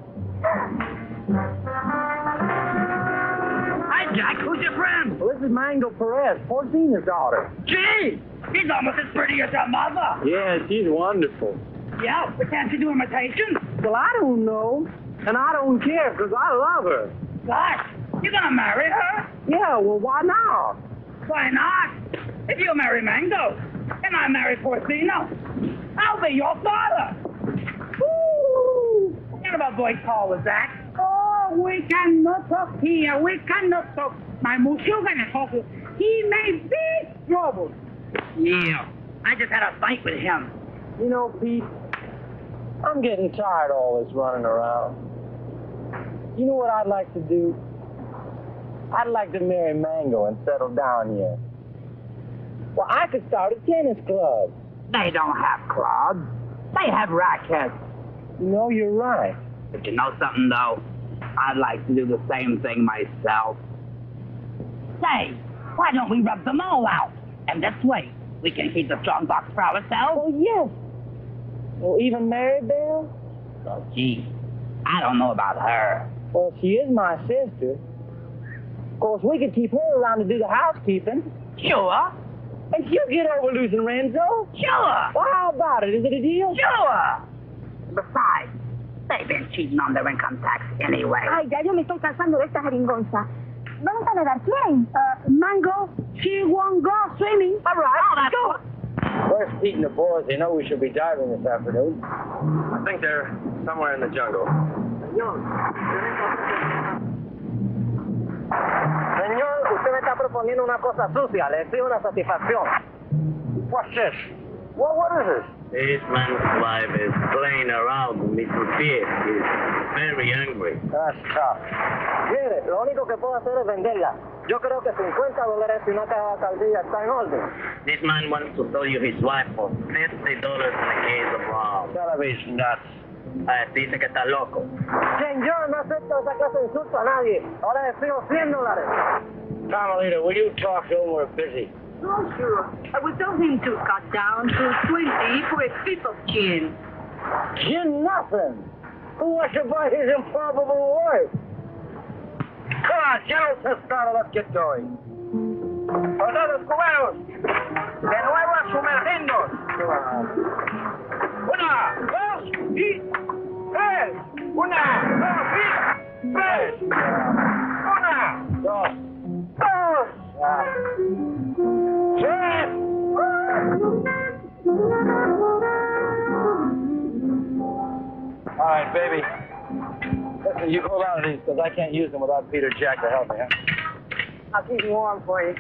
Hi, Jack. Who's your friend? Well, this is Mango Perez, Porcini's daughter. Gee, he's almost as pretty as your mother. Yeah, she's wonderful. Yeah, but can't you do imitations? Well, I don't know. And I don't care, because I love her. Gosh, you gonna marry her? Yeah, well, why not? Why not? If you marry Mango, and I marry Porcino, I'll be your father. Woo! What kind of a voice call was that? Oh, we cannot talk here. We cannot talk. My Mushu gonna talk. He may be trouble. Yeah, I just had a fight with him. You know, Pete, I'm getting tired of all this running around. You know what I'd like to do? I'd like to marry Mango and settle down here. Well, I could start a tennis club. They don't have clubs. They have rackets. You know, you're right. But you know something, though? I'd like to do the same thing myself. Say, why don't we rub them all out? And this way, we can keep the strong box for ourselves. Oh, yes. Well, even Maribel? Oh, gee, I don't know about her. Well, she is my sister. Of course, we could keep her around to do the housekeeping. Sure. And she'll get over losing Renzo. Sure. Well, how about it? Is it a deal? Sure. Besides, they've been cheating on their income tax anyway. Ay, ya yo me estoy cansando de esta jeringonza. ¿Vamos a nadar quién? Mango, she won't go swimming. All right. Oh, that's good. Where's Pete and the boys? They know we should be diving this afternoon. I think they're somewhere in the jungle. Señor, usted me está proponiendo una cosa sucia. Le exijo una satisfacción. What's this? What is this? This man's wife is playing around with Mr. Pete. He's very angry. That's tough. Mire, lo único que puedo hacer es venderla. Yo creo que $50 y una caja de caldilla está en orden. This man wants to sell you his wife for $50 in a case of rum. Television nuts. Dice que está loco. Señor, no acepto esa clase de insulto a nadie. Ahora le exijo $100. Carmelita, will you talk to him? We're busy. Oh, sure. I would tell him to cut down to 20 for a piece of gin. Gin nothing. Who wants to buy his improbable wife? Come on, General Testado, let's get going. Soldados cubanos, de nuevo a sumergirnos. Una, dos y tres. Una, dos y tres. Una, dos, tres. All right, baby. Listen, you hold on to these because I can't use them without Peter Jack to help me, huh? I'll keep them warm for you.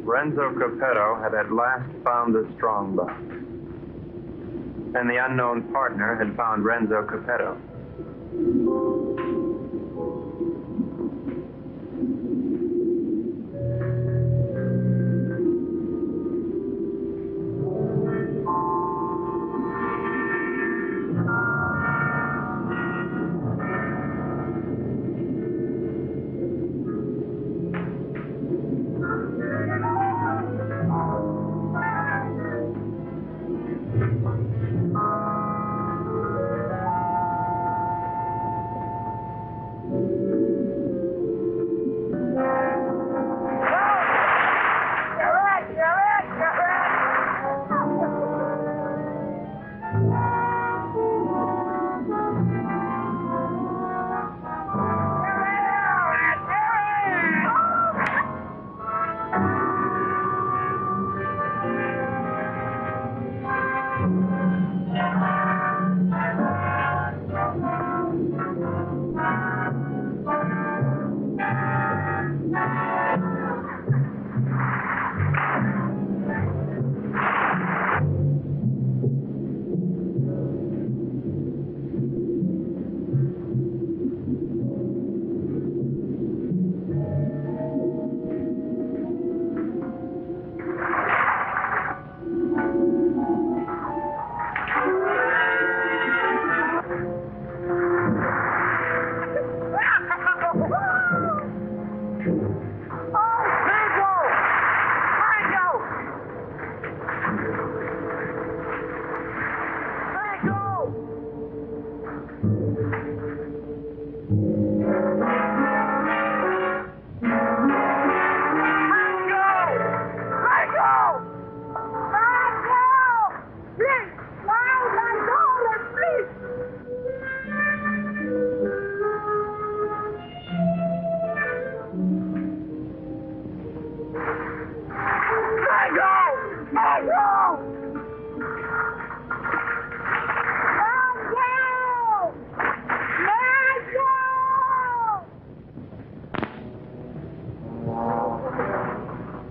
Renzo Capetto had at last found the strong box. And the unknown partner had found Renzo Capetto. Please! Please!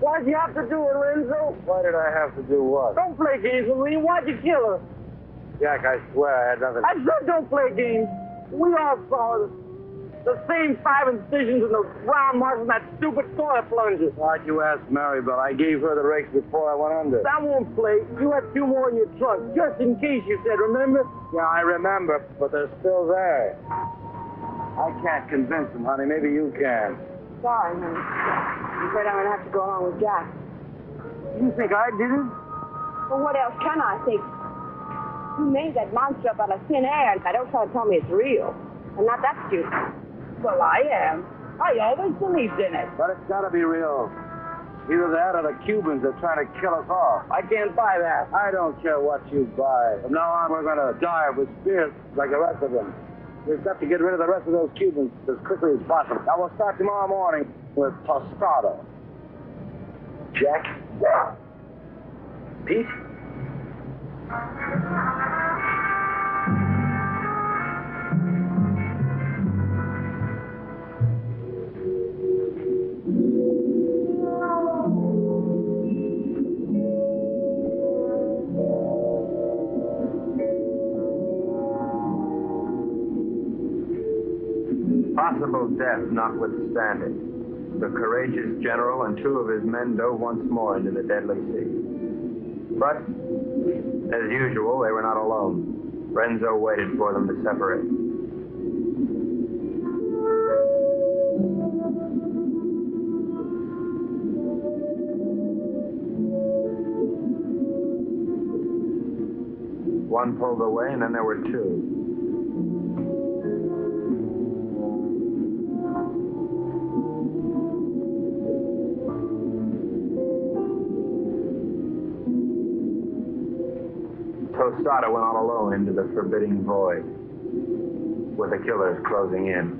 Why'd you have to do it, Renzo? Why did I have to do what? Don't play games with me. Why'd you kill her? Jack, I swear I had nothing. I said don't play games. We all saw the same 5 incisions and the round marks on that stupid toilet plunger. Why'd you ask Maribel? I gave her the rakes before I went under. That won't play. You had 2 more in your trunk, just in case, you said, remember? Yeah, I remember, but they're still there. I can't convince them, honey. Maybe you can. Sorry, honey. I'm afraid I'm going to have to go along with Jack. You think I did it? Well, what else can I think? You made that monster up out of thin air, and I don't try to tell me it's real. I'm not that stupid. Well, I am. I always believed in it. But it's gotta be real. Either that or the Cubans are trying to kill us off. I can't buy that. I don't care what you buy. From now on, we're gonna die with spirits like the rest of them. We've got to get rid of the rest of those Cubans as quickly as possible. Now, we'll start tomorrow morning with tostada. Jack? Pete? Possible death notwithstanding, the courageous general and 2 of his men dove once more into the deadly sea. But, as usual, they were not alone. Renzo waited for them to separate. One pulled away, and then there were 2. Tostada went on alone into the forbidding void, with the killers closing in.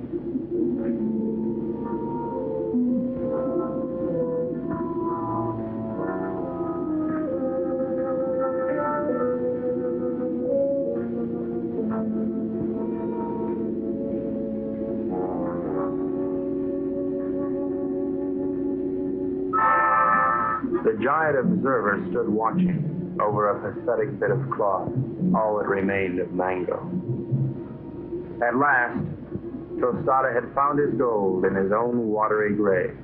The giant observer stood watching over a pathetic bit of cloth, all that remained of Mango. At last, Tostada had found his gold in his own watery grave.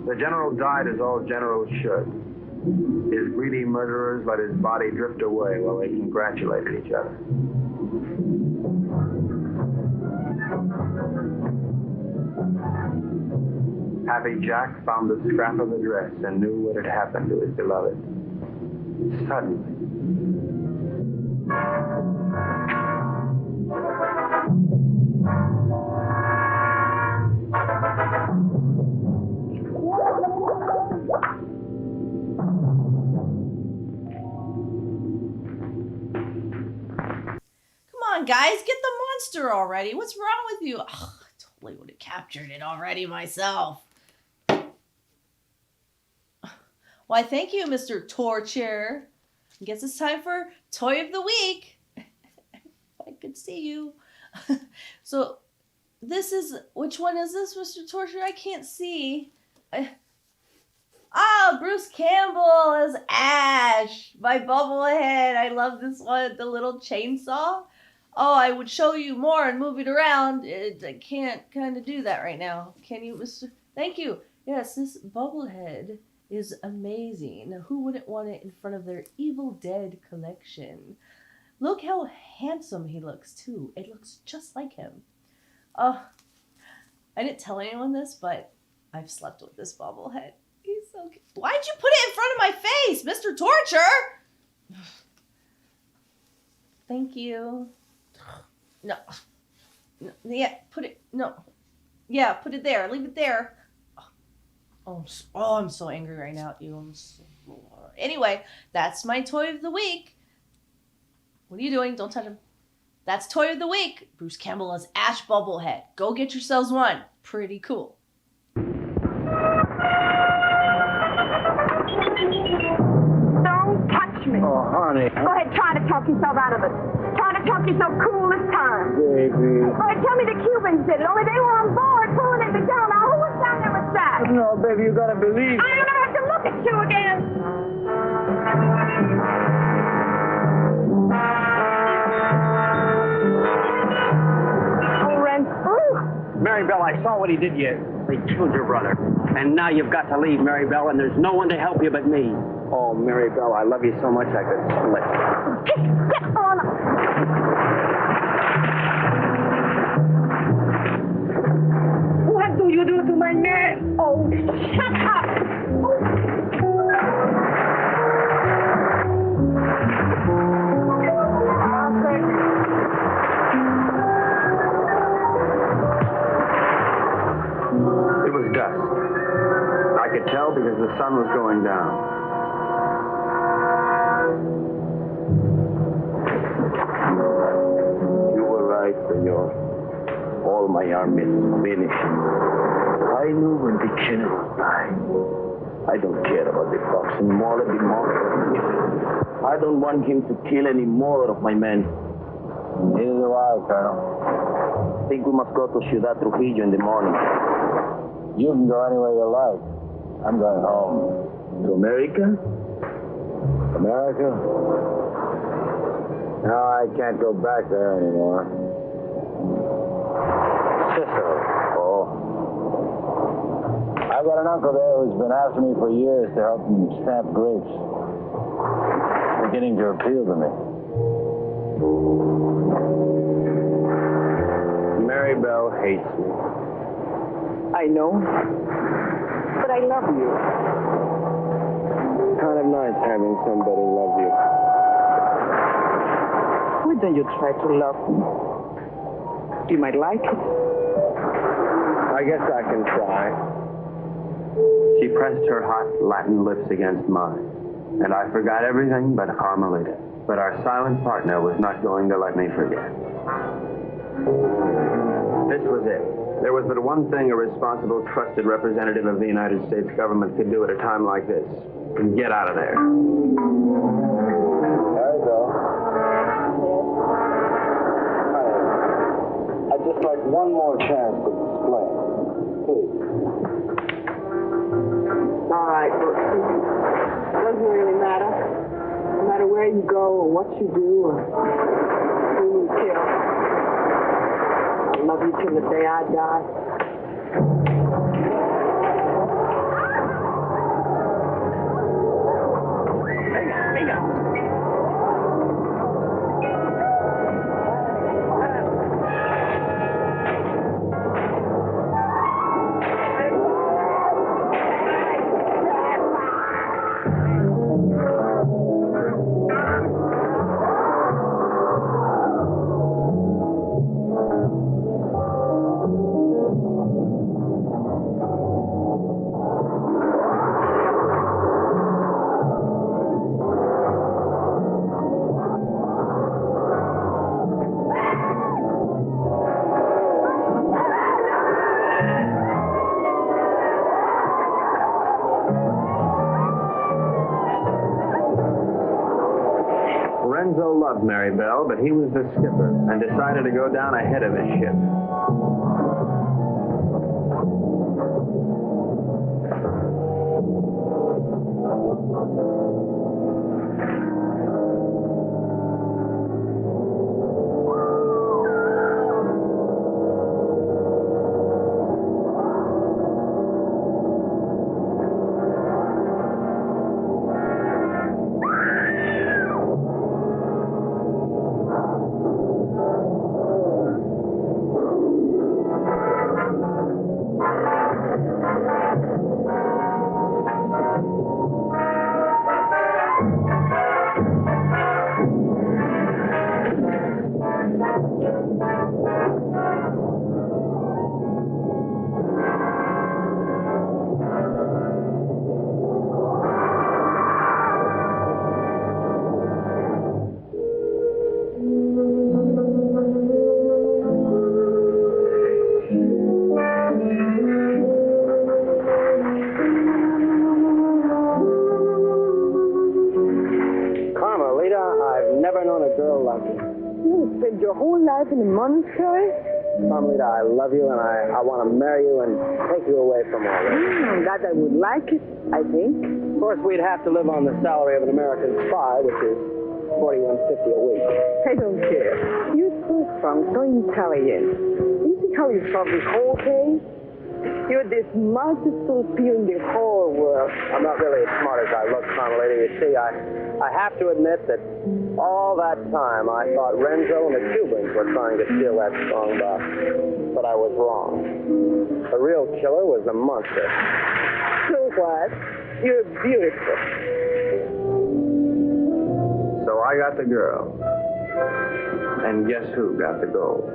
The general died as all generals should. His greedy murderers let his body drift away while they congratulated each other. Happy Jack found the scrap of the dress and knew what had happened to his beloved. Suddenly, guys, get the monster already. What's wrong with you? Ugh, I totally would have captured it already myself. Why, thank you, Mr. Torture. I guess it's time for Toy of the Week. I could see you. So, this is, which one is this, Mr. Torture? I can't see. Bruce Campbell as Ash, my bubblehead. I love this one, the little chainsaw. Oh, I would show you more and move it around. I can't kind of do that right now. Can you, Mr.? Thank you. Yes, this bobblehead is amazing. Who wouldn't want it in front of their Evil Dead collection? Look how handsome he looks, too. It looks just like him. Oh, I didn't tell anyone this, but I've slept with this bobblehead. He's so cute. Why'd you put it in front of my face, Mr. Torture? Thank you. No. Yeah, put it. No. Yeah, put it there. Leave it there. Oh, I'm so angry right now at you. Anyway, that's my toy of the week. What are you doing? Don't touch him. That's toy of the week. Bruce Campbell's Ash Bubblehead. Go get yourselves one. Pretty cool. Don't touch me. Oh, honey. Go ahead, try to talk yourself out of it. Try to talk yourself cool this time. Baby. Go ahead, tell me the Cubans did it. Only they were on board pulling it down. Now, who was down there with that? No, baby, you gotta believe. I'm gonna have to look at you again. Maribel, I saw what he did you. They killed your brother. And now you've got to leave, Maribel, and there's no one to help you but me. Oh, Maribel, I love you so much I could split. Get on. What do you do to my man? Oh, shut up. It was dusk. I could tell because the sun was going down. You were right, senor. All my army is finished. I knew when the general died. I don't care about the fox anymore. Let the monster. I don't want him to kill any more of my men. Neither do I, Colonel. I think we must go to Ciudad Trujillo in the morning. You can go anywhere you like. I'm going home. To America? America? No, I can't go back there anymore. Cicero. Oh. I've got an uncle there who's been after me for years to help him stamp grapes. Beginning to appeal to me. Maribel hates me. I know. But I love you. Kind of nice having somebody love you. Why don't you try to love me? You might like it. I guess I can try. She pressed her hot Latin lips against mine, and I forgot everything but Carmelita. But our silent partner was not going to let me forget. This was it. There was but one thing a responsible, trusted representative of the United States government could do at a time like this. Get out of there. There you go. I'd just like one more chance to explain. Please. All right, Brooksy. It doesn't really matter. No matter where you go or what you do or who you kill. I love you till the day I die. Lorenzo loved Maribel, but he was the skipper and decided to go down ahead of his ship. whole life in a monastery? Carmelita, I love you and I want to marry you and take you away from all this. That I would like it, I think. Of course, we'd have to live on the salary of an American spy, which is $41.50 a week. I don't care. You're so strong, so intelligent. You see how you solve this whole case? You're the smartest little pea in the whole world. I'm not really as smart as I look, Carmelita. You see, I have to admit that all that time I thought Renzo and the Cubans were trying to steal that strong box. But I was wrong. The real killer was the monster. So what? You're beautiful. So I got the girl. And guess who got the gold?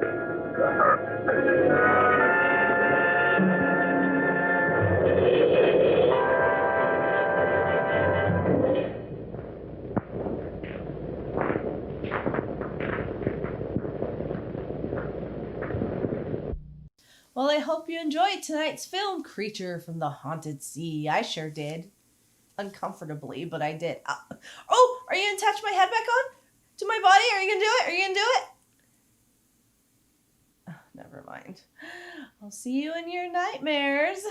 Well, I hope you enjoyed tonight's film, Creature from the Haunted Sea. I sure did. Uncomfortably, but I did. Oh, are you going to attach my head back on to my body? Are you going to do it? Are you going to do it? Oh, never mind. I'll see you in your nightmares.